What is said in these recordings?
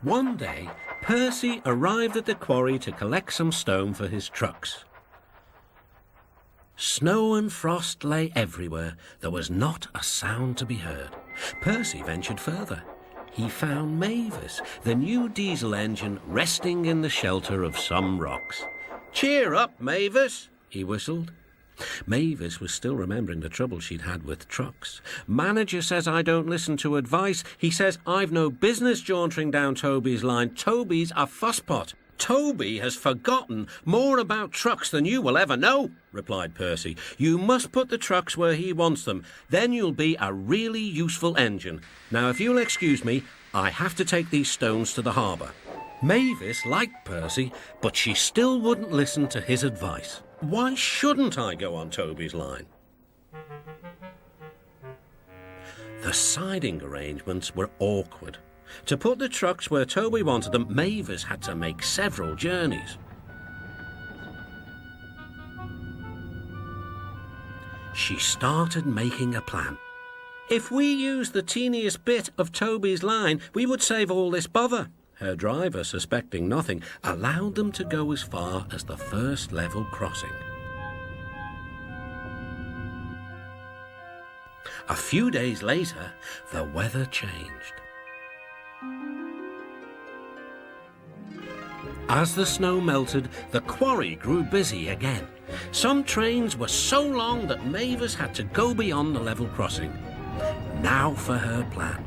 One day, Percy arrived at the quarry to collect some stone for his trucks. Snow and frost lay everywhere. There was not a sound to be heard. Percy ventured further. He found Mavis, the new diesel engine, resting in the shelter of some rocks. "Cheer up, Mavis," he whistled. Mavis was still remembering the trouble she'd had with trucks. "Manager says I don't listen to advice. He says I've no business jauntering down Toby's line. Toby's a fusspot. Toby has forgotten more about trucks than you will ever know," replied Percy. "You must put the trucks where he wants them. Then you'll be a really useful engine. Now, if you'll excuse me, I have to take these stones to the harbour." Mavis liked Percy, but she still wouldn't listen to his advice. "Why shouldn't I go on Toby's line?" The siding arrangements were awkward. To put the trucks where Toby wanted them, Mavis had to make several journeys. She started making a plan. "If we use the teeniest bit of Toby's line, we would save all this bother." Her driver, suspecting nothing, allowed them to go as far as the first level crossing. A few days later, the weather changed. As the snow melted, the quarry grew busy again. Some trains were so long that Mavis had to go beyond the level crossing. Now for her plan.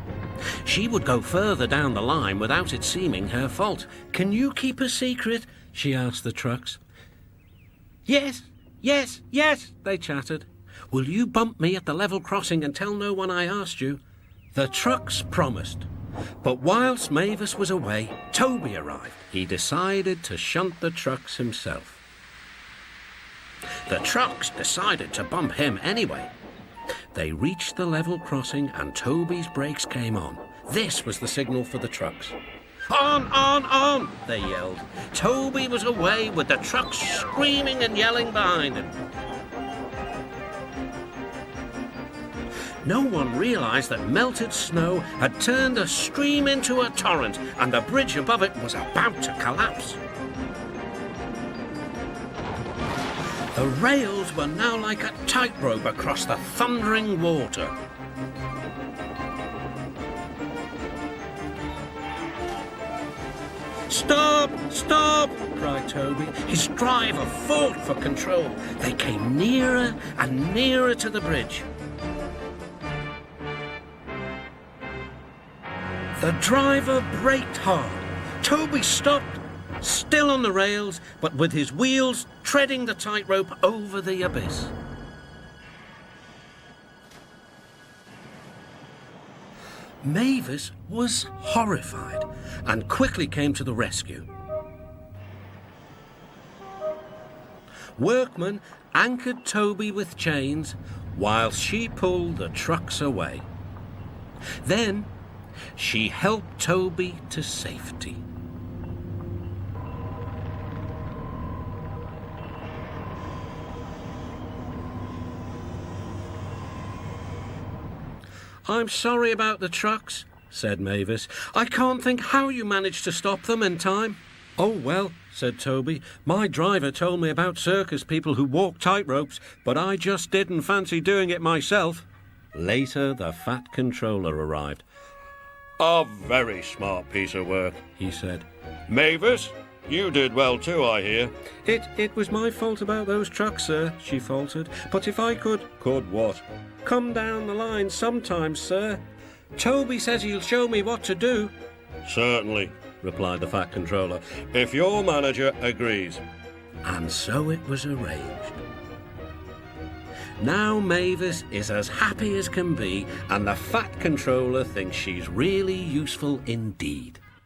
She would go further down the line without it seeming her fault. "Can you keep a secret?" she asked the trucks. Yes, they chattered. "Will you bump me at the level crossing and tell no one I asked you?" The trucks promised. But whilst Mavis was away, Toby arrived. He decided to shunt the trucks himself. The trucks decided to bump him anyway. They reached the level crossing and Toby's brakes came on. This was the signal for the trucks. On, they yelled. Toby was away with the trucks screaming and yelling behind him. No one realised that melted snow had turned a stream into a torrent and the bridge above it was about to collapse. The rails were now like a tightrope across the thundering water. "Stop! Stop!" cried Toby. His driver fought for control. They came nearer and nearer to the bridge. The driver braked hard. Toby stopped, still on the rails, but with his wheels treading the tightrope over the abyss. Mavis was horrified and quickly came to the rescue. Workmen anchored Toby with chains while she pulled the trucks away. Then she helped Toby to safety. "I'm sorry about the trucks," said Mavis. "I can't think how you managed to stop them in time." "Oh, well," said Toby, "my driver told me about circus people who walk tightropes, but I just didn't fancy doing it myself." Later, the Fat Controller arrived. "A very smart piece of work," he said. "Mavis, you did well too, I hear." It was my fault about those trucks, sir," she faltered. "But if I could..." "Could what?" "Come down the line sometimes, sir. Toby says he'll show me what to do." "Certainly," replied the Fat Controller, "if your manager agrees." And so it was arranged. Now Mavis is as happy as can be, and the Fat Controller thinks she's really useful indeed.